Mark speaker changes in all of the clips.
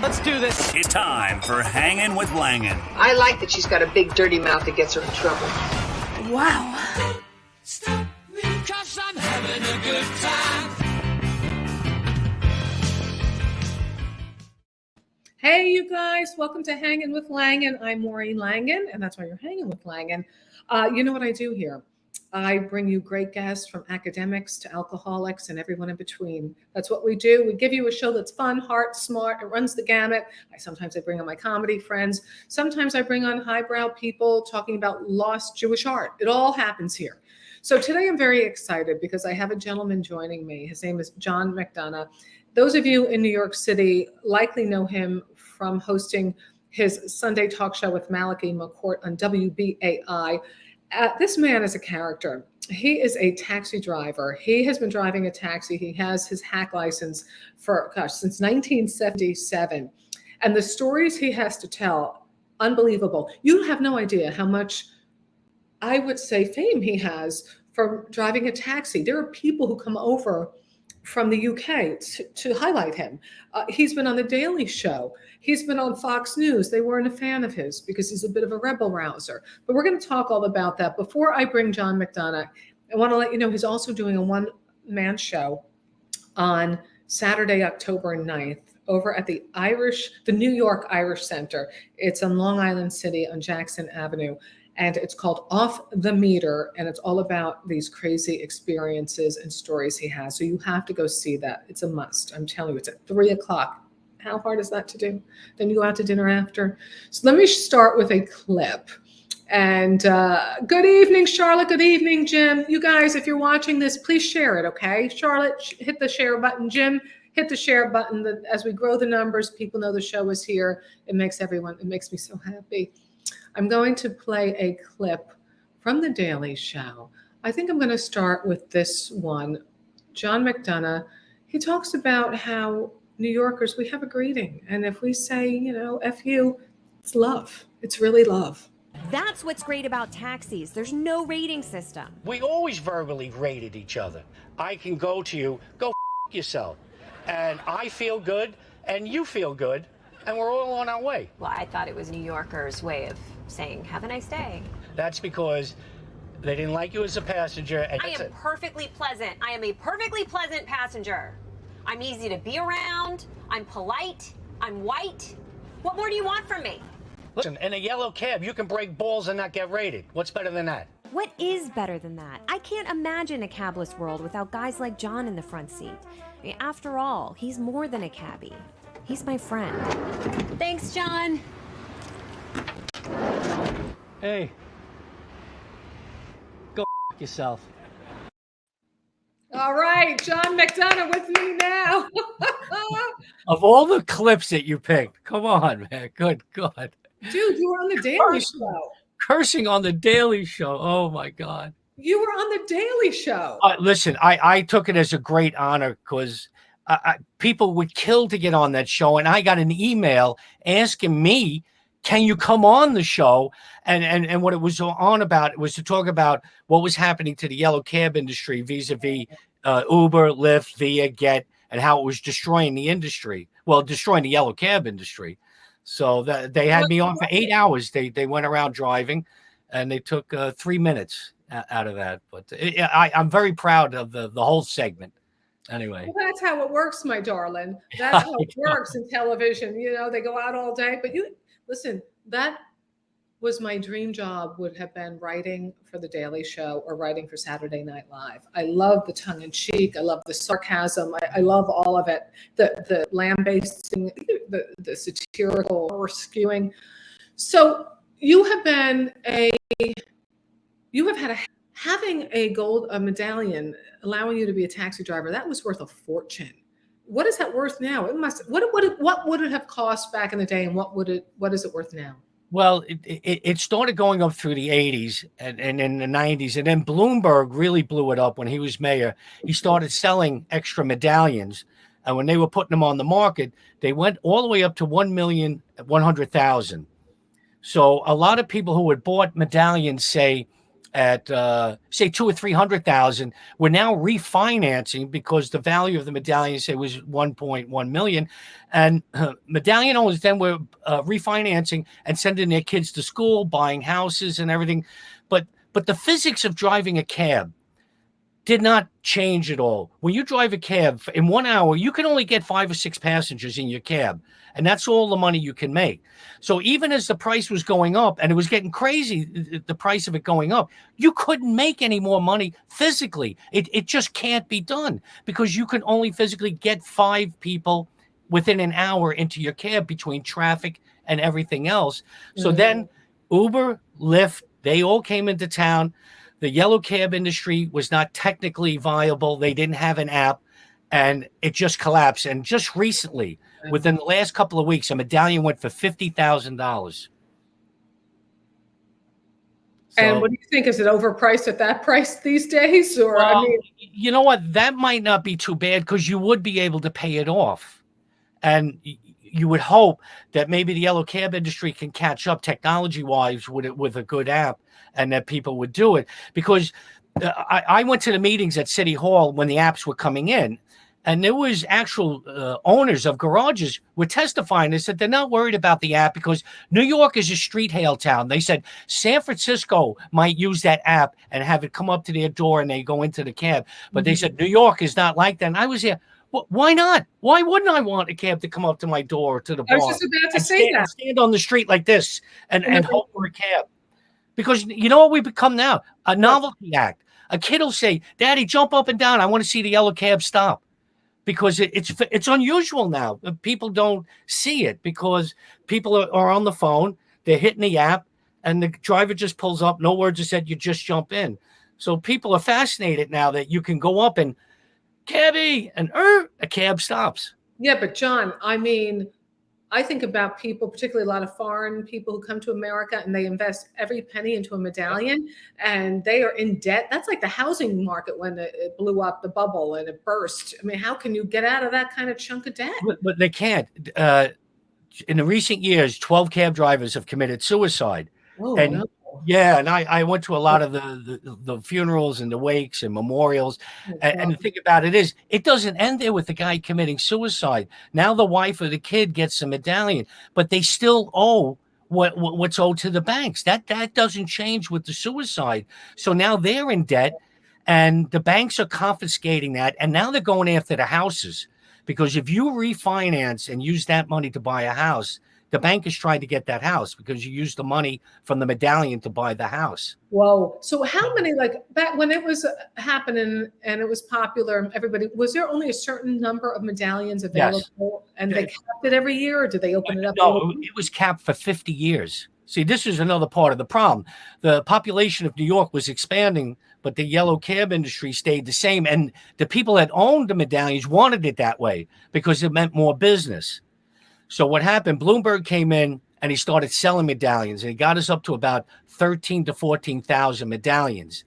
Speaker 1: Let's do this.
Speaker 2: It's time for Hanging with Langan.
Speaker 3: I like that she's got a big dirty mouth that gets her in trouble.
Speaker 4: Wow.
Speaker 5: Stop me, 'cause I'm having a good time.
Speaker 4: Hey, you guys, welcome to Hanging with Langan. I'm Maureen Langan, and that's why you're hanging with Langan. You know what I do here? I bring you great guests from academics to alcoholics and everyone in between. That's what we do. We give you a show that's fun, heart, smart. It runs the gamut. Sometimes I bring on my comedy friends. Sometimes I bring on highbrow people talking about lost Jewish art. It all happens here. So today I'm very excited because I have a gentleman joining me. His name is John McDonagh. Those of you in New York City likely know him from hosting his Sunday talk show with Malachi McCourt on WBAI. This man is a character. He is a taxi driver. He has been driving a taxi. He has his hack license since 1977. And the stories he has to tell, unbelievable. You have no idea how much, I would say, fame he has from driving a taxi. There are people who come over from the UK to highlight him. He's been on The Daily Show. He's been on Fox News. They weren't a fan of his because he's a bit of a rebel rouser. But we're going to talk all about that. Before I bring John McDonagh, I want to let you know he's also doing a one-man show on Saturday, October 9th, over at the New York Irish Center. It's on Long Island City on Jackson Avenue. And it's called Off the Meter, and it's all about these crazy experiences and stories he has. So you have to go see that. It's a must. I'm telling you, it's at 3:00. How hard is that to do? Then you go out to dinner after. So let me start with a clip. And good evening, Charlotte. Good evening, Jim. You guys, if you're watching this, please share it, okay? Charlotte, hit the share button. Jim, hit the share button. As we grow the numbers, people know the show is here. It makes me so happy. I'm going to play a clip from The Daily Show. I think I'm going to start with this one. John McDonagh, he talks about how New Yorkers, we have a greeting. And if we say, F you, it's love. It's really love.
Speaker 6: That's what's great about taxis. There's no rating system.
Speaker 7: We always verbally rated each other. I can go to you, go f*** yourself. And I feel good, and you feel good, and we're all on our way.
Speaker 6: Well, I thought it was New Yorkers' way of saying, have a nice day.
Speaker 7: That's because they didn't like you as a passenger. And
Speaker 6: I am perfectly pleasant. I am a perfectly pleasant passenger. I'm easy to be around. I'm polite. I'm white. What more do you want from me?
Speaker 7: Listen, in a yellow cab, you can break balls and not get rated. What's better than that?
Speaker 6: What is better than that? I can't imagine a cabless world without guys like John in the front seat. I mean, after all, he's more than a cabbie. He's my friend. Thanks, John.
Speaker 1: Hey. Go yourself.
Speaker 4: All right, John McDonagh with me now.
Speaker 1: Of all the clips that you picked, come on, man. Good God.
Speaker 4: Dude, you were on The Daily Show.
Speaker 1: Cursing on The Daily Show. Oh, my God.
Speaker 4: You were on The Daily Show.
Speaker 1: Listen, I took it as a great honor because people would kill to get on that show. And I got an email asking me, can you come on the show? And what it was on about was to talk about what was happening to the yellow cab industry vis-a-vis Uber, Lyft, Via, Get, and how it was destroying the industry. Well, destroying the yellow cab industry. So they had me on for 8 hours. They went around driving, and they took 3 minutes out of that. But I'm very proud of the whole segment. Anyway,
Speaker 4: well, that's how it works, my darling. That's how it works in television. They go out all day. But listen, that was my dream job, would have been writing for The Daily Show or writing for Saturday Night Live. I love the tongue in cheek. I love the sarcasm. I love all of it. The lambasting, the satirical or skewing. So you have having a medallion allowing you to be a taxi driver. That was worth a fortune. What is that worth now? What would it have cost back in the day, and what is it worth now?
Speaker 1: Well, it started going up through the 80s and in the 90s. And then Bloomberg really blew it up when he was mayor. He started selling extra medallions. And when they were putting them on the market, they went all the way up to 1,100,000. So a lot of people who had bought medallions say, at say 200,000 or 300,000. We're now refinancing because the value of the medallion, say, was 1.1 million, and medallion owners then were refinancing and sending their kids to school, buying houses and everything. But the physics of driving a cab did not change at all. When you drive a cab in 1 hour, you can only get 5 or 6 passengers in your cab, and that's all the money you can make. So even as the price was going up, and it was getting crazy, the price of it going up, you couldn't make any more money physically. It just can't be done because you can only physically get 5 people within an hour into your cab between traffic and everything else. So then Uber, Lyft, they all came into town. The yellow cab industry was not technically viable. They didn't have an app, and it just collapsed. And just recently, within the last couple of weeks, a medallion went for $50,000.
Speaker 4: And what do you think? Is it overpriced at that price these days? Or
Speaker 1: well,
Speaker 4: I mean,
Speaker 1: you know what? That might not be too bad because you would be able to pay it off. And you would hope that maybe the yellow cab industry can catch up technology-wise with a good app, and that people would do it. Because I went to the meetings at City Hall when the apps were coming in, and there was actual owners of garages were testifying. They said they're not worried about the app because New York is a street hail town. They said San Francisco might use that app and have it come up to their door and they go into the cab. But they said New York is not like that. And I was here. Well, why not? Why wouldn't I want a cab to come up to my door or to the bar?
Speaker 4: I was just about to say that.
Speaker 1: Stand on the street like this and hope for a cab. Because you know what we've become now? A novelty act. A kid will say, Daddy, jump up and down. I want to see the yellow cab stop. Because it's unusual now. People don't see it because people are on the phone. They're hitting the app and the driver just pulls up. No words are said. You just jump in. So people are fascinated now that you can go up and cabby and a cab stops.
Speaker 4: Yeah, but John, I mean, I think about people, particularly a lot of foreign people who come to America and they invest every penny into a medallion and they are in debt. That's like the housing market when it blew up, the bubble, and it burst. I mean, how can you get out of that kind of chunk of debt?
Speaker 1: But they can't. In the recent years, 12 cab drivers have committed suicide.
Speaker 4: Oh,
Speaker 1: And
Speaker 4: no.
Speaker 1: yeah, and I went to a lot of the funerals and the wakes and memorials. And the thing about it is, it doesn't end there with the guy committing suicide. Now the wife or the kid gets a medallion, but they still owe what's owed to the banks. That doesn't change with the suicide. So now they're in debt, and the banks are confiscating that. And now they're going after the houses, because if you refinance and use that money to buy a house, the bank is trying to get that house because you used the money from the medallion to buy the house.
Speaker 4: Whoa. So how many, like back when it was happening and it was popular, everybody, was there only a certain number of medallions available? Yes. And they capped it every year, or did they open it up?
Speaker 1: No, it was capped for 50 years. See, this is another part of the problem. The population of New York was expanding, but the yellow cab industry stayed the same. And the people that owned the medallions wanted it that way because it meant more business. So what happened, Bloomberg came in and he started selling medallions, and he got us up to about 13 to 14,000 medallions.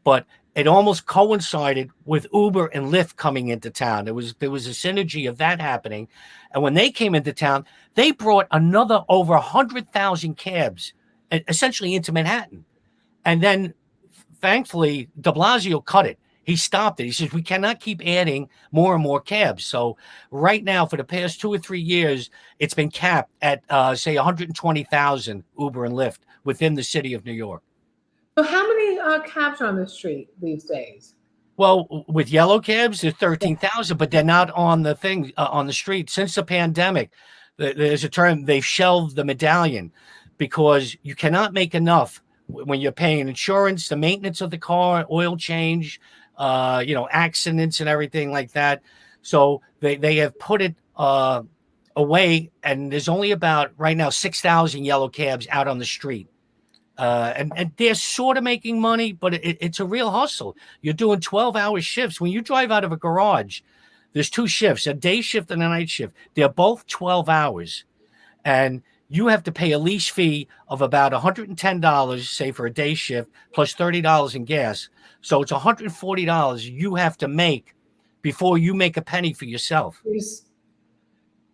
Speaker 1: But it almost coincided with Uber and Lyft coming into town. There was a synergy of that happening. And when they came into town, they brought another over 100,000 cabs, essentially into Manhattan. And then thankfully, de Blasio cut it. He stopped it. He says, we cannot keep adding more and more cabs. So right now, for the past 2 or 3 years, it's been capped at, say, 120,000 Uber and Lyft within the city of New York.
Speaker 4: So how many cabs are on the street these days?
Speaker 1: Well, with yellow cabs, there's 13,000, but they're not on the thing on the street. Since the pandemic, there's a term, they've shelved the medallion because you cannot make enough when you're paying insurance, the maintenance of the car, oil change, accidents and everything like that. So they have put it away, and there's only about right now 6,000 yellow cabs out on the street. And they're sort of making money, but it's a real hustle. You're doing 12-hour shifts. When you drive out of a garage, there's 2 shifts, a day shift and a night shift. They're both 12 hours. And you have to pay a lease fee of about $110, say, for a day shift, plus $30 in gas. So it's $140 you have to make before you make a penny for yourself.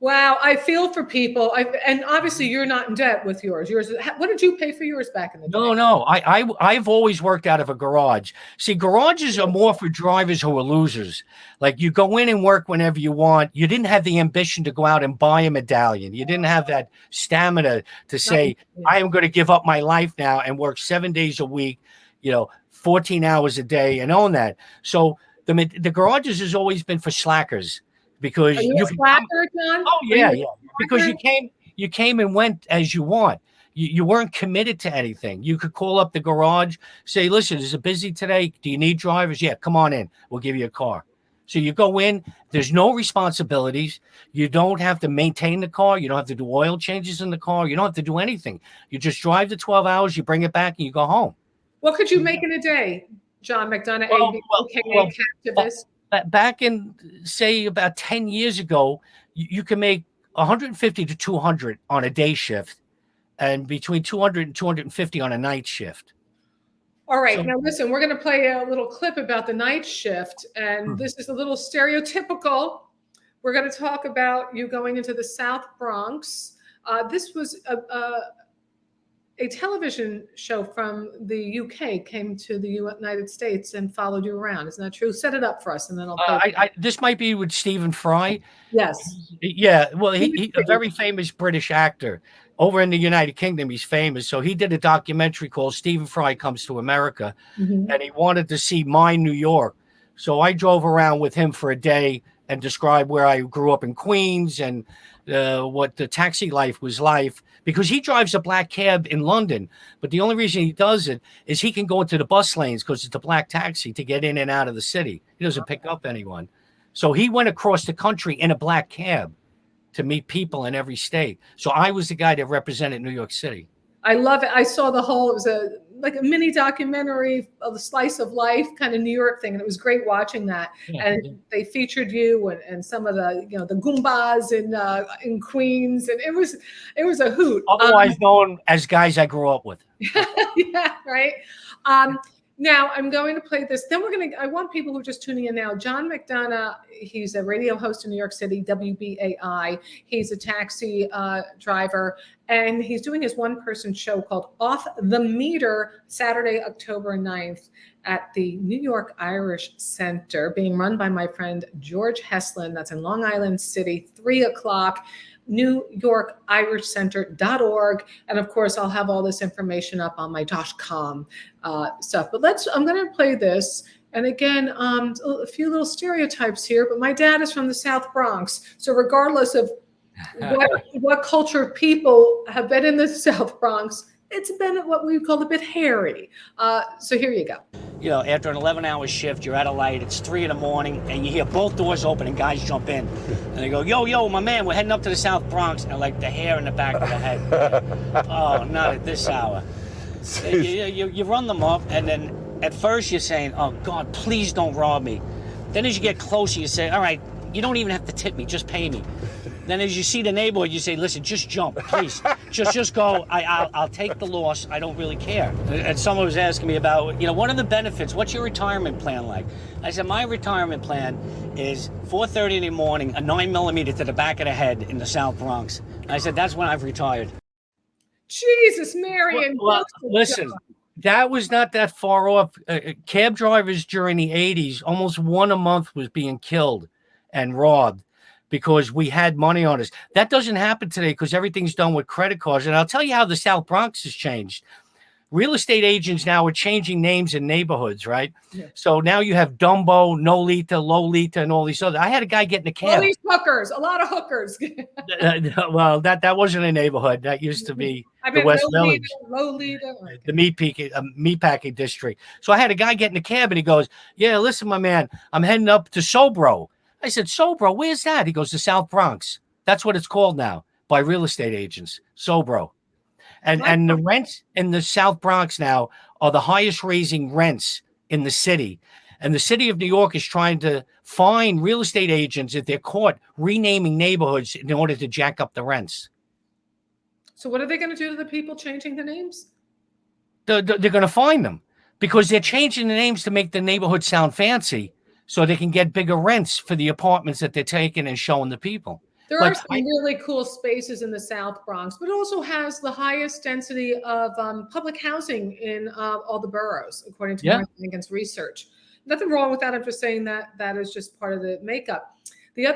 Speaker 4: Wow, I feel for people. And obviously you're not in debt with yours. What did you pay for yours back in the day?
Speaker 1: No. I've always worked out of a garage. See, garages are more for drivers who are losers. Like you go in and work whenever you want. You didn't have the ambition to go out and buy a medallion. You didn't have that stamina to say, I am going to give up my life now and work 7 days a week, 14 hours a day and own that. So the garages has always been for slackers. Because
Speaker 4: you can slacker, John?
Speaker 1: Oh yeah. Because you came and went as you want. You weren't committed to anything. You could call up the garage, say, listen, is it busy today? Do you need drivers? Yeah, come on in. We'll give you a car. So you go in, there's no responsibilities. You don't have to maintain the car. You don't have to do oil changes in the car. You don't have to do anything. You just drive the 12 hours, you bring it back, and you go home.
Speaker 4: What could you make in a day, John McDonagh, activist?
Speaker 1: Back in, say, about 10 years ago, you can make 150 to 200 on a day shift and between 200 and 250 on a night shift.
Speaker 4: All right. Now, listen, we're going to play a little clip about the night shift. And this is a little stereotypical. We're going to talk about you going into the South Bronx. This was a television show from the UK came to the United States and followed you around. Isn't that true? Set it up for us, and then I'll play
Speaker 1: this might be with Stephen Fry.
Speaker 4: Yes.
Speaker 1: Yeah. Well, he's a very famous British actor. Over in the United Kingdom, he's famous. So he did a documentary called Stephen Fry Comes to America, and he wanted to see my New York. So I drove around with him for a day and described where I grew up in Queens and what the taxi life was like, because he drives a black cab in London. But the only reason he does it is he can go into the bus lanes because it's a black taxi to get in and out of the city. He doesn't pick up anyone. So he went across the country in a black cab to meet people in every state. So I was the guy that represented New York City.
Speaker 4: I love it. I saw the whole, it was like a mini documentary of the slice of life kind of New York thing. And it was great watching that. And they featured you and some of the, the Goombas in Queens. And it was a hoot.
Speaker 1: Otherwise known as guys I grew up with.
Speaker 4: Yeah, right. Now I'm going to play this. Then I want people who are just tuning in now. John McDonagh, he's a radio host in New York City, WBAI. He's a taxi driver, and he's doing his one-person show called Off the Meter, Saturday, October 9th at the New York Irish Center, being run by my friend George Heslin. That's in Long Island City, 3:00. NewYorkIrishCenter.org. And of course, I'll have all this information up on my .com stuff. But I'm going to play this. And again, a few little stereotypes here, but my dad is from the South Bronx. So regardless of what culture people have been in the South Bronx, it's been what we call a bit hairy. So here you go.
Speaker 7: After an 11-hour shift, you're at a light, it's 3 a.m, and you hear both doors open and guys jump in. And they go, yo, my man, we're heading up to the South Bronx. And like the hair in the back of the head. Oh, not at this hour. You run them up, and then at first you're saying, oh, God, please don't rob me. Then as you get closer, you say, all right, you don't even have to tip me, just pay me. Then as you see the neighborhood, you say, listen, just jump, please. just go. I'll take the loss. I don't really care. And someone was asking me about, what are the benefits? What's your retirement plan like? I said, my retirement plan is 4:30 in the morning, a 9mm to the back of the head in the South Bronx. And I said, that's when I've retired.
Speaker 4: Jesus, Marion.
Speaker 1: Well, listen, that was not that far off. Cab drivers during the 80s, almost one a month was being killed and robbed, because we had money on us. That doesn't happen today because everything's done with credit cards. And I'll tell you how the South Bronx has changed. Real estate agents now are changing names in neighborhoods, right? Yeah. So now you have Dumbo, Nolita, Lolita, and all these other. I had a guy get in a cab.
Speaker 4: All these hookers, a lot of hookers.
Speaker 1: Well, that wasn't a neighborhood. That used to be the West Village.
Speaker 4: Lolita.
Speaker 1: The meatpacking district. So I had a guy get in a cab and he goes, yeah, listen, my man, I'm heading up to Sobro. I said, Sobro, where's that? He goes, the South Bronx. That's what it's called now by real estate agents, Sobro. And the rents in the South Bronx now are the highest raising rents in the city. And the city of New York is trying to fine real estate agents if they're caught renaming neighborhoods in order to jack up the rents.
Speaker 4: So what are they going to do to the people changing the names?
Speaker 1: They're going to fine them because they're changing the names to make the neighborhood sound fancy, so they can get bigger rents for the apartments that they're taking and showing the people.
Speaker 4: There are some really cool spaces in the South Bronx, but it also has the highest density of public housing in all the boroughs, according to Maureen Langen's research. Nothing wrong with that. I'm just saying that is just part of the makeup.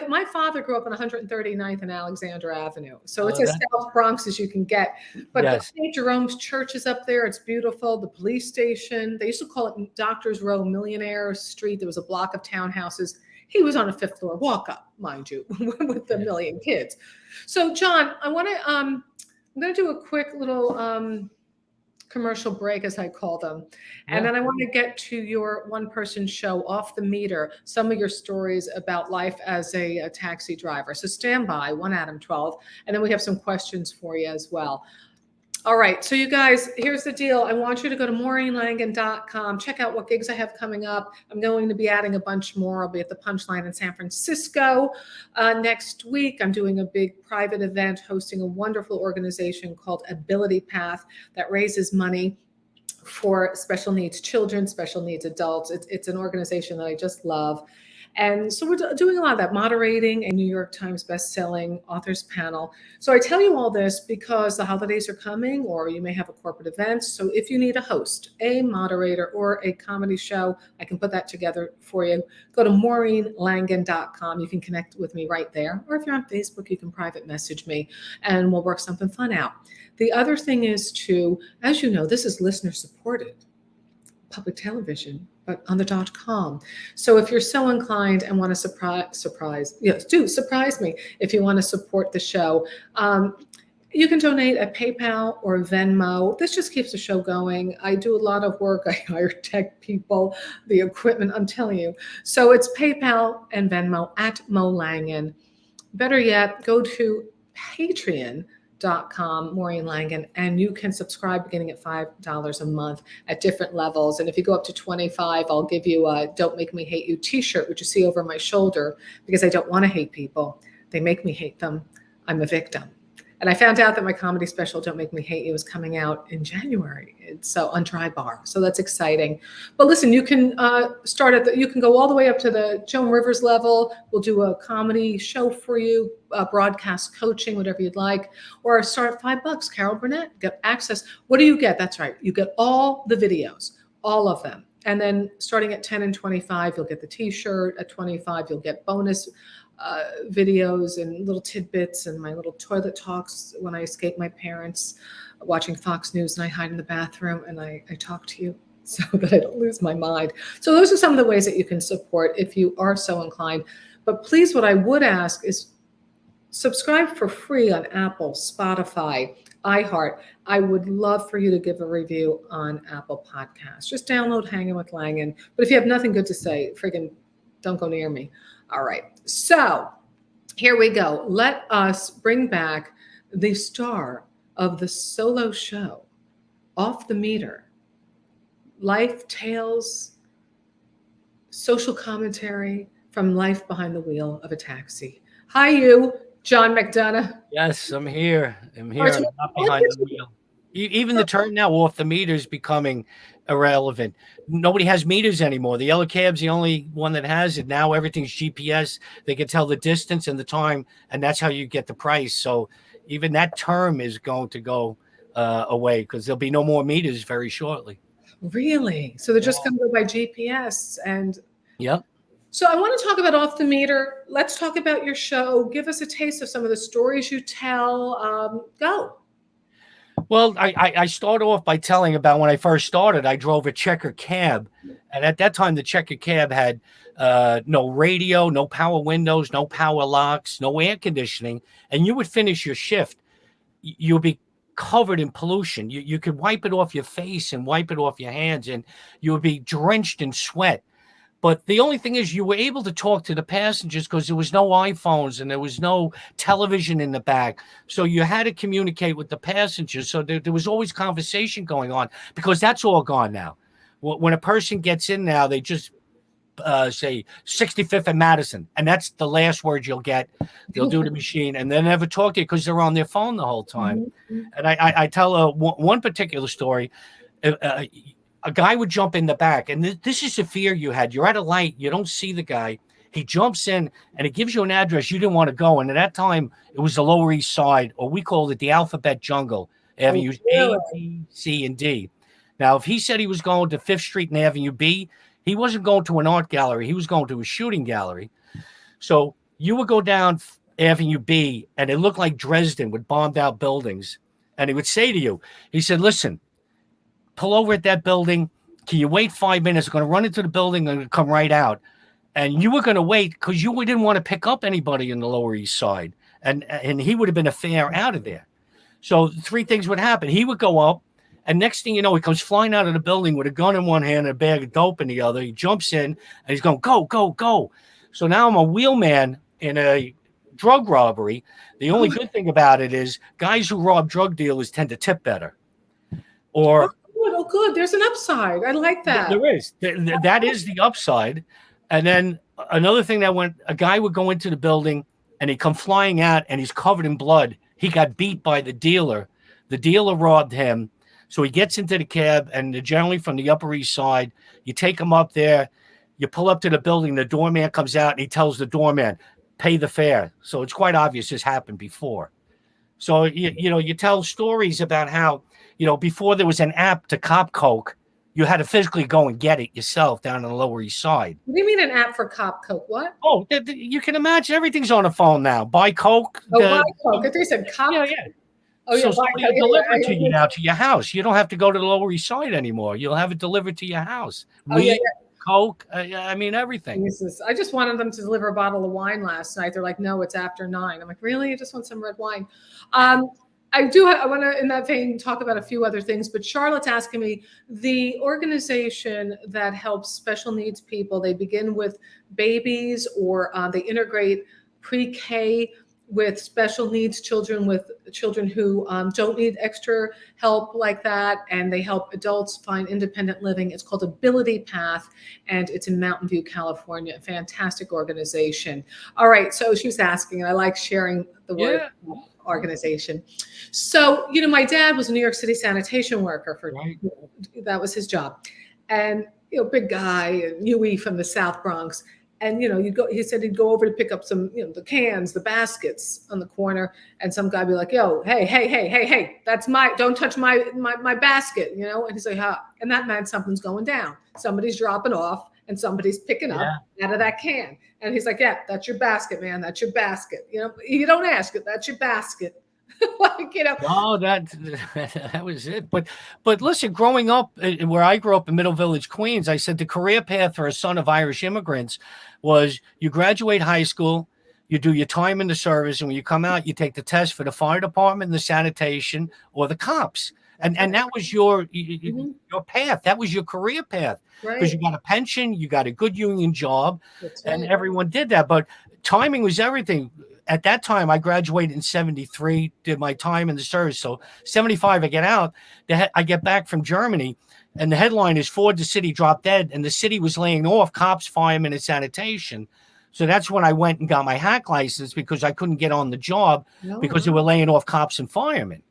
Speaker 4: My father grew up on 139th and Alexander Avenue, so it's as South Bronx as you can get. But the St. Jerome's Church is up there. It's beautiful. The police station. They used to call it Doctors Row, Millionaire Street. There was a block of townhouses. He was on a 5th floor walk up, mind you, with a million kids. So, John, I'm going to do a quick little commercial break, as I call them. And then I want to get to your one-person show, Off the Meter, some of your stories about life as a taxi driver. So stand by, 1Adam12, and then we have some questions for you as well. All right, so you guys, here's the deal. I want you to go to MaureenLangen.com. Check out what gigs I have coming up. I'm going to be adding a bunch more. I'll be at the Punchline in San Francisco next week. I'm doing a big private event, hosting a wonderful organization called Ability Path that raises money for special needs children, special needs adults. It's an organization that I just love. And so we're doing a lot of that, moderating a New York Times best-selling authors panel. So I tell you all this because the holidays are coming, or you may have a corporate event. So if you need a host, a moderator, or a comedy show, I can put that together for you. Go to MaureenLangen.com. You can connect with me right there. Or if you're on Facebook, you can private message me, and we'll work something fun out. The other thing is to, as you know, this is listener-supported public television, but on the .com. So if you're so inclined and want to surprise me if you want to support the show, you can donate at PayPal or Venmo. This just keeps the show going. I do a lot of work. I hire tech people, the equipment, I'm telling you. So it's PayPal and Venmo at Mo Langen. Better yet, go to Patreon.com, Maureen Langen, and you can subscribe beginning at $5 a month at different levels. And if you go up to $25, I'll give you a Don't Make Me Hate You t-shirt, which you see over my shoulder, because I don't want to hate people. They make me hate them. I'm a victim. And I found out that my comedy special, Don't Make Me Hate You, is coming out in January. It's on Dry Bar. So that's exciting. But listen, you can you can go all the way up to the Joan Rivers level. We'll do a comedy show for you, broadcast coaching, whatever you'd like, or start at $5. Carol Burnett, get access. What do you get? That's right. You get all the videos, all of them. And then starting at 10 and 25, you'll get the t-shirt. At 25, you'll get bonus videos and little tidbits and my little toilet talks when I escape my parents, watching Fox News, and I hide in the bathroom and I talk to you so that I don't lose my mind. So those are some of the ways that you can support if you are so inclined. But please, what I would ask is subscribe for free on Apple, Spotify, iHeart. I would love for you to give a review on Apple Podcasts. Just download Hanging with Langen. But if you have nothing good to say, friggin' don't go near me. All right, so here we go. Let us bring back the star of the solo show, Off the Meter, life tales, social commentary from life behind the wheel of a taxi. Hi, you, John McDonagh.
Speaker 1: Yes, I'm here. I'm here. I'm not behind the wheel. Even the term now, off the meter, is becoming irrelevant. Nobody has meters anymore. The yellow cab's the only one that has it. Now everything's GPS. They can tell the distance and the time, and that's how you get the price. So even that term is going to go away because there'll be no more meters very shortly.
Speaker 4: Really? So they're just going to go by GPS. And
Speaker 1: yep.
Speaker 4: So I want to talk about Off the Meter. Let's talk about your show. Give us a taste of some of the stories you tell. Go.
Speaker 1: Well, I start off by telling about when I first started. I drove a checker cab, and at that time, the checker cab had no radio, no power windows, no power locks, no air conditioning, and you would finish your shift. You'll be covered in pollution. You could wipe it off your face and wipe it off your hands, and you would be drenched in sweat. But the only thing is you were able to talk to the passengers because there was no iPhones and there was no television in the back. So you had to communicate with the passengers. So there was always conversation going on because that's all gone now. When a person gets in now, they just say 65th and Madison. And that's the last word you'll get. They'll do the machine and they never talk to you because they're on their phone the whole time. Mm-hmm. And I tell one particular story. A guy would jump in the back, and this is the fear you had. You're at a light, you don't see the guy. He jumps in and it gives you an address you didn't want to go. And at that time, it was the Lower East Side, or we called it the Alphabet Jungle, Avenues A, B, C, and D. Now, if he said he was going to 5th Street and Avenue B, he wasn't going to an art gallery. He was going to a shooting gallery. So you would go down Avenue B, and it looked like Dresden with bombed out buildings. And he would say to you, he said, listen, pull over at that building. Can you wait 5 minutes? I'm going to run into the building and come right out. And you were going to wait because you didn't want to pick up anybody in the Lower East Side. And he would have been a fare out of there. So 3 things would happen. He would go up, and next thing you know, he comes flying out of the building with a gun in one hand and a bag of dope in the other. He jumps in, and he's going, go, go, go. So now I'm a wheelman in a drug robbery. The only good thing about it is guys who rob drug dealers tend to tip better. Or
Speaker 4: oh, good. There's an upside. I like that.
Speaker 1: There is. That is the upside. And then another thing a guy would go into the building and he'd come flying out and he's covered in blood. He got beat by the dealer. The dealer robbed him. So he gets into the cab, and they're generally from the Upper East Side. You take him up there. You pull up to the building. The doorman comes out and he tells the doorman, pay the fare. So it's quite obvious this happened before. So, you tell stories about how, before there was an app to cop coke, you had to physically go and get it yourself down on the Lower East Side.
Speaker 4: What do you mean an app for cop coke? What?
Speaker 1: Oh, you can imagine everything's on the phone now. Buy coke.
Speaker 4: Buy coke. If they said cop.
Speaker 1: Yeah. Oh, so somebody will deliver it to you now to your house. You don't have to go to the Lower East Side anymore. You'll have it delivered to your house. Coke. I mean, everything.
Speaker 4: I just wanted them to deliver a bottle of wine last night. They're like, no, it's after 9. I'm like, really? You just want some red wine? I want to, in that vein, talk about a few other things, but Charlotte's asking me, the organization that helps special needs people, they begin with babies, or they integrate pre-K with special needs children, with children who don't need extra help like that, and they help adults find independent living. It's called Ability Path, and it's in Mountain View, California. A fantastic organization. All right, so she was asking, and I like sharing the word organization. So, my dad was a New York City sanitation worker that was his job. And, big guy, and UE from the South Bronx. And, he said he'd go over to pick up some, the cans, the baskets on the corner. And some guy be like, yo, hey, don't touch my basket, And he's like, huh? And that meant something's going down. Somebody's dropping off and somebody's picking up out of that can. And he's like, yeah, that's your basket, man. That's your basket. You don't ask it. That's your basket.
Speaker 1: Oh, that was it. But listen, growing up where I grew up in Middle Village, Queens, I said the career path for a son of Irish immigrants was you graduate high school, you do your time in the service, and when you come out, you take the test for the fire department, the sanitation, or the cops. And that was your path. That was your career path, because you got a pension, you got a good union job, and everyone did that. But timing was everything. At that time, I graduated in 73, did my time in the service. So 75, I get out. I get back from Germany, and the headline is Ford, the city dropped dead. And the city was laying off cops, firemen, and sanitation. So that's when I went and got my hack license, because I couldn't get on the job because they were laying off cops and firemen.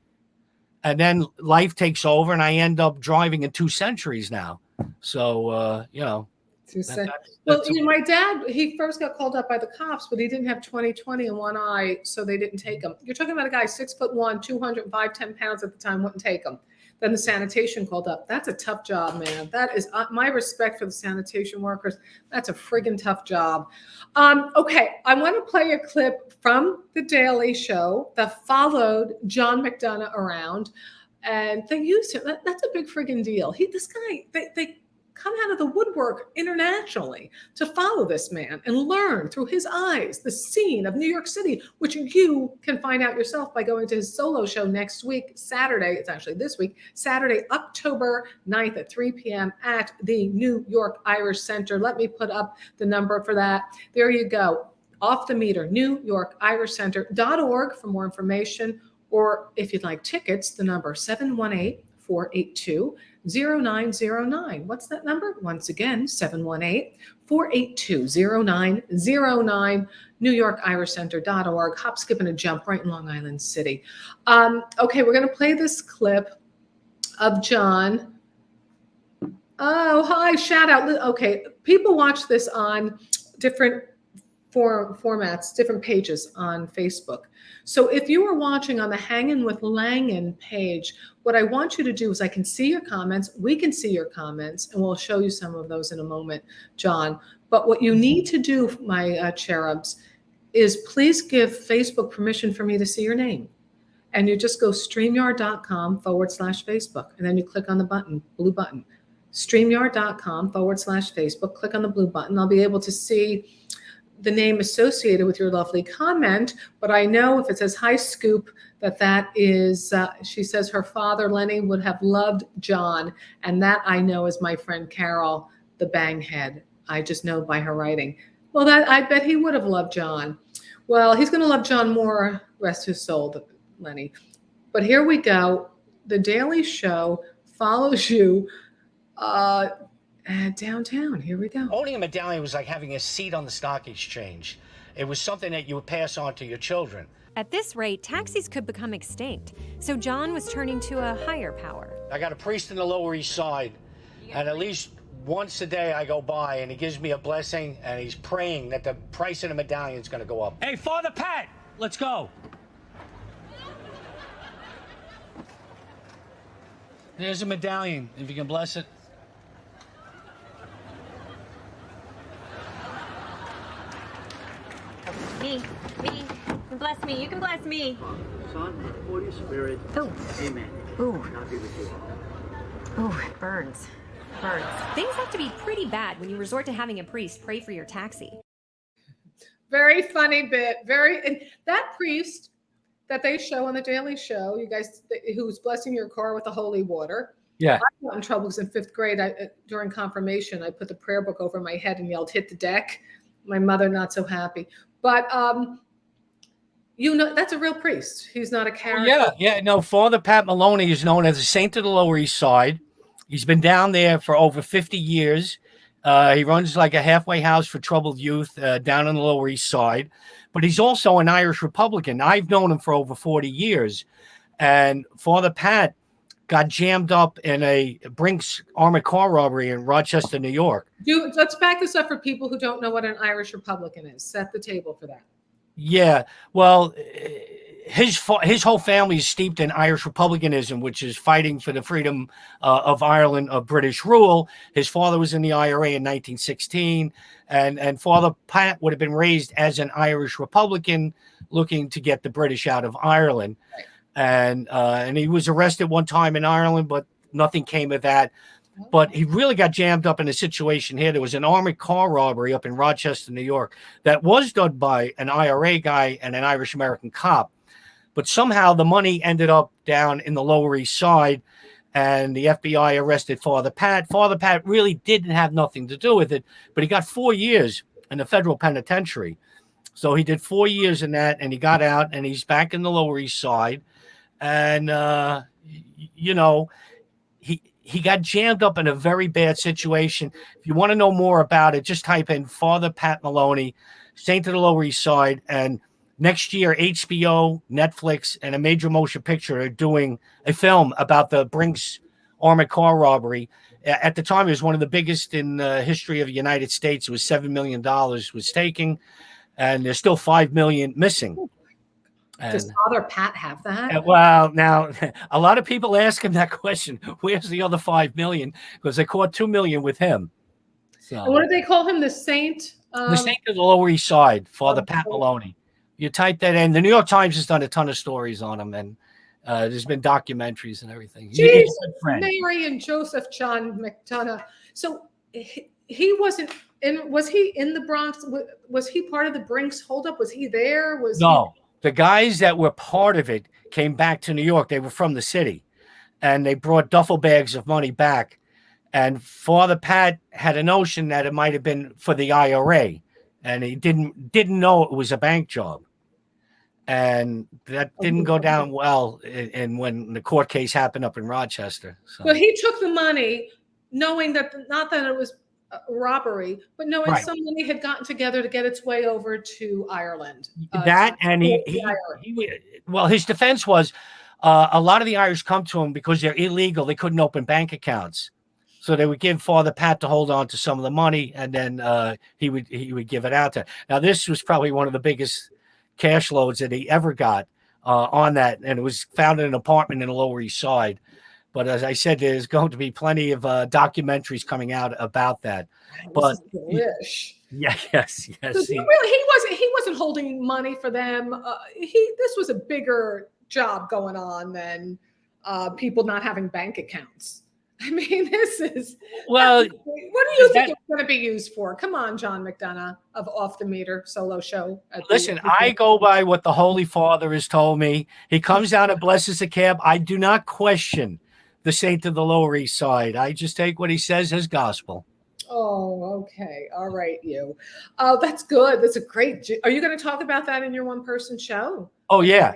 Speaker 1: And then life takes over, and I end up driving in 2 Centuries now. So,
Speaker 4: my dad, he first got called up by the cops, but he didn't have 20/20 in one eye, so they didn't take him. You're talking about a guy 6'1", 205, 10 pounds at the time, wouldn't take him. Then the sanitation called up. That's a tough job, man. That is my respect for the sanitation workers. That's a friggin' tough job. Okay, I want to play a clip from The Daily Show that followed John McDonagh around, and they used him. That's a big friggin' deal. This guy, they come out of the woodwork internationally to follow this man and learn through his eyes the scene of New York City, which you can find out yourself by going to his solo show next week, Saturday. It's actually this week, Saturday, October 9th at 3 p.m. at the New York Irish Center. Let me put up the number for that. There you go. Off the meter, NewYorkIrishCenter.org for more information. Or if you'd like tickets, the number 718-482-0909. What's that number? Once again, 718-482-0909, NewYorkIrishCenter.org. Hop, skip, and a jump right in Long Island City. Okay, we're going to play this clip of John. Oh, hi, shout out. Okay, people watch this on different formats, different pages on Facebook. So if you are watching on the Hangin' with Langan page, what I want you to do is I can see your comments, we can see your comments, and we'll show you some of those in a moment, John. But what you need to do, my cherubs, is please give Facebook permission for me to see your name. And you just go StreamYard.com/Facebook, and then you click on the button, blue button. StreamYard.com/Facebook, click on the blue button. I'll be able to see the name associated with your lovely comment, but I know if it says hi Scoop, that is, she says her father, Lenny, would have loved John, and that I know is my friend Carol, the banghead. I just know by her writing. Well, that I bet he would have loved John. Well, he's going to love John more, rest his soul, Lenny. But here we go. The Daily Show follows you downtown. Here we go.
Speaker 7: Owning a medallion was like having a seat on the stock exchange. It was something that you would pass on to your children.
Speaker 6: At this rate, taxis could become extinct, so John was turning to a higher power.
Speaker 7: I got a priest in the Lower East Side, and at least once a day I go by and he gives me a blessing and he's praying that the price of the medallion is going to go up. Hey, Father Pat, let's go. There's a medallion, if you can bless it.
Speaker 6: Me. You can bless me. You can bless me.
Speaker 8: Son, Holy Spirit.
Speaker 6: Ooh.
Speaker 8: Amen.
Speaker 6: Ooh.
Speaker 8: God be with you.
Speaker 6: Ooh, it burns. Things have to be pretty bad when you resort to having a priest pray for your taxi.
Speaker 4: Very funny bit. And that priest that they show on the Daily Show, you guys, who's blessing your car with the holy water.
Speaker 1: Yeah.
Speaker 4: I got in trouble because in 5th grade, during confirmation, I put the prayer book over my head and yelled, "Hit the deck." My mother not so happy. But that's a real priest. He's not a character.
Speaker 1: Yeah. No, Father Pat Maloney is known as a saint of the Lower East Side. He's been down there for over 50 years. He runs like a halfway house for troubled youth down on the Lower East Side. But he's also an Irish Republican. I've known him for over 40 years. And Father Pat got jammed up in a Brinks armored car robbery in Rochester, New York.
Speaker 4: Let's back this up for people who don't know what an Irish Republican is. Set the table for that.
Speaker 1: Yeah, well, his whole family is steeped in Irish republicanism, which is fighting for the freedom of Ireland of British rule. His father was in the IRA in 1916, and Father Pat would have been raised as an Irish Republican looking to get the British out of Ireland.
Speaker 4: Right.
Speaker 1: And he was arrested one time in Ireland, but nothing came of that. But he really got jammed up in a situation here. There was an armored car robbery up in Rochester, New York, that was done by an IRA guy and an Irish American cop. But somehow the money ended up down in the Lower East Side, and the FBI arrested Father Pat. Father Pat really didn't have nothing to do with it, but he got 4 years in the federal penitentiary. So he did 4 years in that, and he got out, and he's back in the Lower East Side. And, he got jammed up in a very bad situation. If you want to know more about it, just type in Father Pat Maloney, Saint of the Lower East Side. And next year, HBO, Netflix, and a major motion picture are doing a film about the Brinks armored car robbery. At the time, it was one of the biggest in the history of the United States. It was $7 million was taken, and there's still $5 million missing.
Speaker 4: Does Father Pat have that?
Speaker 1: Well, now a lot of people ask him that question. Where's the other $5 million? Because they caught $2 million with him. So,
Speaker 4: and what did they call him? The Saint?
Speaker 1: The Saint of the Lower East Side, Father Pat Maloney. You type that in. The New York Times has done a ton of stories on him, and there's been documentaries and everything.
Speaker 4: Jesus, Mary and Joseph John McDonagh. So he wasn't in. Was he in the Bronx? Was he part of the Brinks holdup? Was he there?
Speaker 1: No. The guys that were part of it came back to New York. They were from the city, and they brought duffel bags of money back. And Father Pat had a notion that it might have been for the IRA, and he didn't know it was a bank job. And that didn't go down well in when the court case happened up in Rochester.
Speaker 4: So he took the money, knowing that not that it was a robbery, but knowing some money had gotten together to get its way over to Ireland.
Speaker 1: His defense was a lot of the Irish come to him because they're illegal. They couldn't open bank accounts. So they would give Father Pat to hold on to some of the money, and then he would give it out to. Now this was probably one of the biggest cash loads that he ever got on that, and it was found in an apartment in the Lower East Side. But as I said, there's going to be plenty of documentaries coming out about that. But yes.
Speaker 4: So he wasn't holding money for them. This was a bigger job going on than people not having bank accounts. I mean, this is
Speaker 1: well.
Speaker 4: What do you think it's going to be used for? Come on, John McDonagh of Off the Meter solo show.
Speaker 1: Listen, I go by what the Holy Father has told me. He comes down and blesses the cab. I do not question the saint of the Lower East Side. I just take what he says as gospel.
Speaker 4: Oh, okay. All right, you. Oh, that's good. That's a great. Are you going to talk about that in your one-person show?
Speaker 1: Oh, yeah.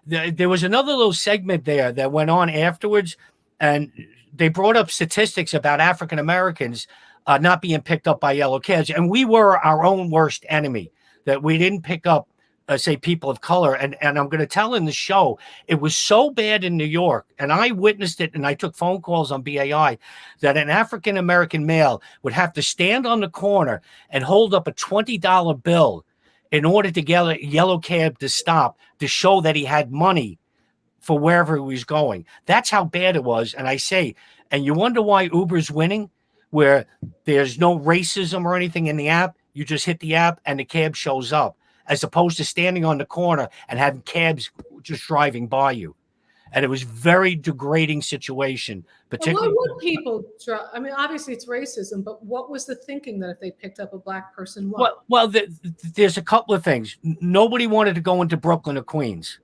Speaker 1: There was another little segment there that went on afterwards, and they brought up statistics about African Americans not being picked up by yellow cabs, and we were our own worst enemy, that we didn't pick up, say, people of color. And I'm going to tell in the show, it was so bad in New York, and I witnessed it, and I took phone calls on BAI, that an African American male would have to stand on the corner and hold up a $20 bill in order to get a yellow cab to stop, to show that he had money for wherever he was going. That's how bad it was. And I say, and you wonder why Uber's winning, where there's no racism or anything in the app. You just hit the app and the cab shows up, as opposed to standing on the corner and having cabs just driving by you. And it was very degrading situation. Particularly,
Speaker 4: what would people try? I mean, obviously it's racism, but what was the thinking that if they picked up a black person?
Speaker 1: Well, there's a couple of things. Nobody wanted to go into Brooklyn or Queens.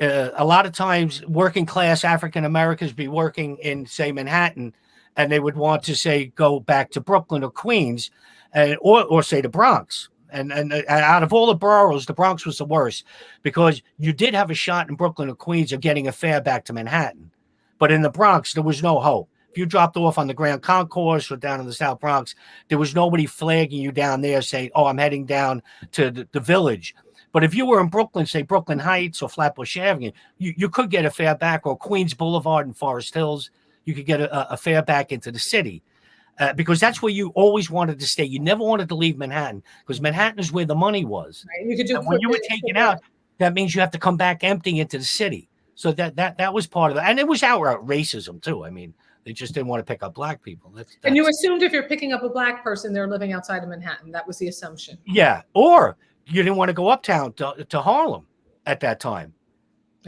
Speaker 1: A lot of times working class African Americans be working in, say, Manhattan, and they would want to, say, go back to Brooklyn or Queens, or say the Bronx. And out of all the boroughs, the Bronx was the worst, because you did have a shot in Brooklyn or Queens of getting a fare back to Manhattan. But in the Bronx, there was no hope. If you dropped off on the Grand Concourse or down in the South Bronx, there was nobody flagging you down there saying, oh, I'm heading down to the Village. But if you were in Brooklyn, say Brooklyn Heights or Flatbush Avenue, you could get a fare back, or Queens Boulevard and Forest Hills. You could get a fare back into the city, because that's where you always wanted to stay. You never wanted to leave Manhattan, because Manhattan is where the money was.
Speaker 4: Right. You could do,
Speaker 1: and when you were taken out, that means you have to come back empty into the city. So that was part of it. And it was outright racism too. I mean, they just didn't want to pick up black people.
Speaker 4: And you assumed if you're picking up a black person, they're living outside of Manhattan. That was the assumption.
Speaker 1: Yeah. Or you didn't want to go uptown to Harlem at that time.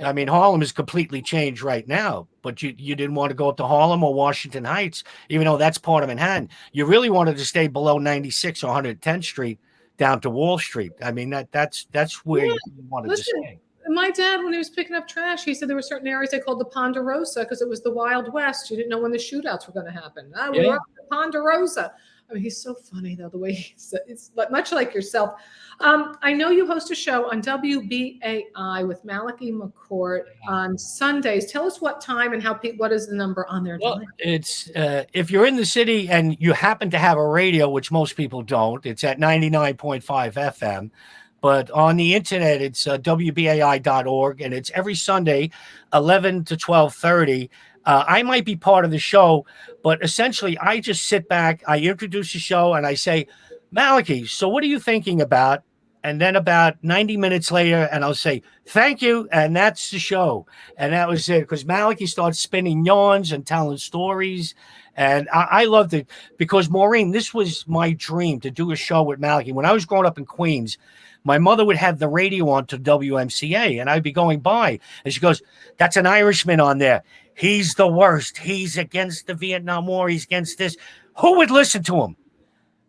Speaker 1: I mean, Harlem is completely changed right now, but you didn't want to go up to Harlem or Washington Heights, even though that's part of Manhattan. You really wanted to stay below 96 or 110th Street down to Wall Street. I mean, that's where you wanted to stay.
Speaker 4: My dad, when he was picking up trash, he said there were certain areas they called the Ponderosa because it was the Wild West. You didn't know when the shootouts were going to happen. We were up at Ponderosa. I mean, he's so funny, though, the way he's much like yourself. I know you host a show on WBAI with Malachi McCourt on Sundays. Tell us what time and what is the number on there?
Speaker 1: Well, it's if you're in the city and you happen to have a radio, which most people don't, it's at 99.5 FM. But on the internet, it's WBAI.org, and it's every Sunday, 11 to 12:30. I might be part of the show, but essentially I just sit back, I introduce the show, and I say, Malachi, so what are you thinking about? And then about 90 minutes later, and I'll say, thank you, and that's the show. And that was it, because Malachi starts spinning yarns and telling stories, and I loved it, because, Maureen, this was my dream, to do a show with Malachi. When I was growing up in Queens, my mother would have the radio on to WMCA, and I'd be going by, and she goes, that's an Irishman on there. He's the worst. He's against the Vietnam War. He's against this. Who would listen to him?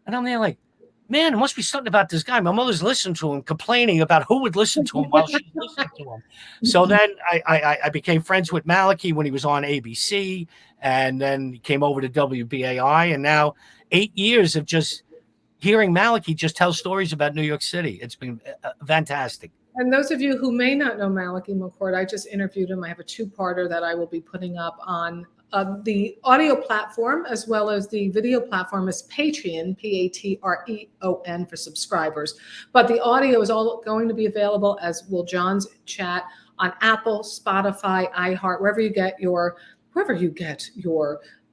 Speaker 1: And I'm there like, man, there must be something about this guy. My mother's listening to him, complaining about who would listen to him while she's listening to him. So then I became friends with Malachi when he was on ABC, and then he came over to WBAI, and now 8 years of just hearing Malachi just tell stories about New York City. It's been fantastic.
Speaker 4: And those of you who may not know Malachi McCourt, I just interviewed him. I have a two-parter that I will be putting up on the audio platform, as well as the video platform is Patreon, Patreon for subscribers. But the audio is all going to be available, as will John's chat, on Apple, Spotify, iHeart, wherever you get your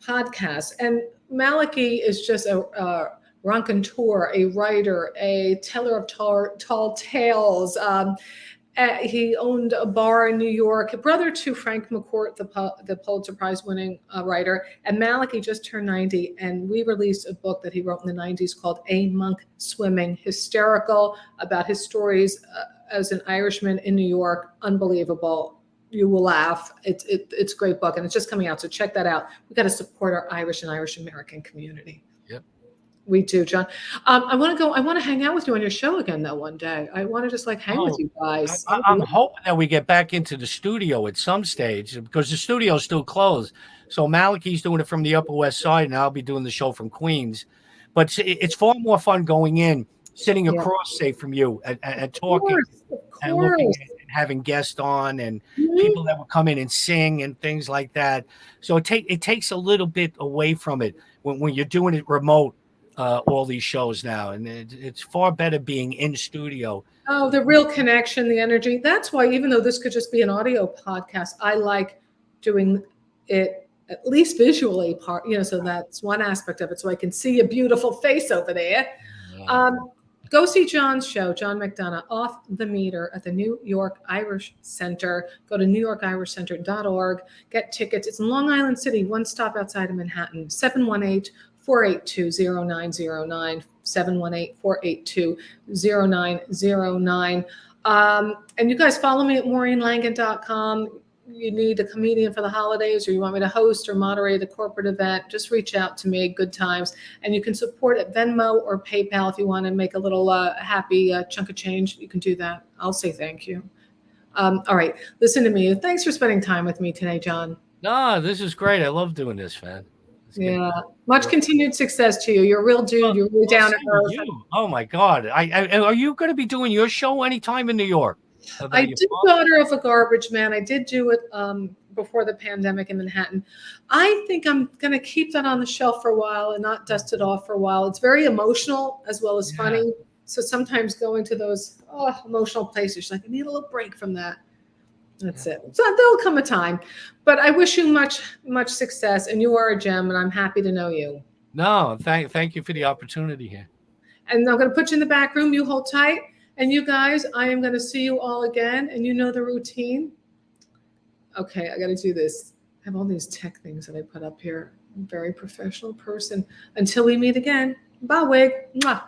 Speaker 4: podcasts. And Malachi is just a raconteur, a writer, a teller of tall tales. He owned a bar in New York, brother to Frank McCourt, the Pulitzer Prize winning writer. And Malachi just turned 90, and we released a book that he wrote in the 90s called A Monk Swimming, hysterical about his stories as an Irishman in New York. Unbelievable. You will laugh. It's a great book, and it's just coming out, so check that out. We got to support our Irish and Irish American community.
Speaker 1: Yep.
Speaker 4: We do, John. I want to hang out with you on your show again, though, one day. I want to just hang with you guys.
Speaker 1: I'm hoping that we get back into the studio at some stage, because the studio's still closed. So Malachi's doing it from the Upper West Side, and I'll be doing the show from Queens. But it's far more fun going in, sitting across, say, from you and talking and looking and having guests on and people that will come in and sing and things like that. So it takes a little bit away from it when you're doing it remote. All these shows now, and it's far better being in studio.
Speaker 4: Oh, the real connection, the energy. That's why, even though this could just be an audio podcast, I like doing it at least visually, so that's one aspect of it, so I can see a beautiful face over there. Go see John's show, John McDonagh, Off the Meter at the New York Irish Center. Go to newyorkirishcenter.org. Get tickets. It's in Long Island City, one stop outside of Manhattan. 718-482-0909, 718-482-0909. And you guys follow me at MaureenLangan.com. You need a comedian for the holidays, or you want me to host or moderate a corporate event, just reach out to me. Good times. And you can support at Venmo or PayPal if you want to make a little happy chunk of change. You can do that. I'll say thank you. All right. Listen to me. Thanks for spending time with me today, John.
Speaker 1: No, this is great. I love doing this, man.
Speaker 4: Yeah. Much continued success to you. You're a real dude. You're really down to earth.
Speaker 1: Oh my God. Are you going to be doing your show anytime in New York?
Speaker 4: I did Daughter of a Garbage Man. I did do it before the pandemic in Manhattan. I think I'm going to keep that on the shelf for a while and not dust it off for a while. It's very emotional as well as funny. So sometimes going to those emotional places, like I need a little break from that. That's it. So there'll come a time. But I wish you much, much success. And you are a gem, and I'm happy to know you.
Speaker 1: No, thank you for the opportunity here.
Speaker 4: And I'm going to put you in the back room. You hold tight. And you guys, I am going to see you all again. And you know the routine. Okay, I got to do this. I have all these tech things that I put up here. I'm a very professional person. Until we meet again. Bye, Wig. Mwah.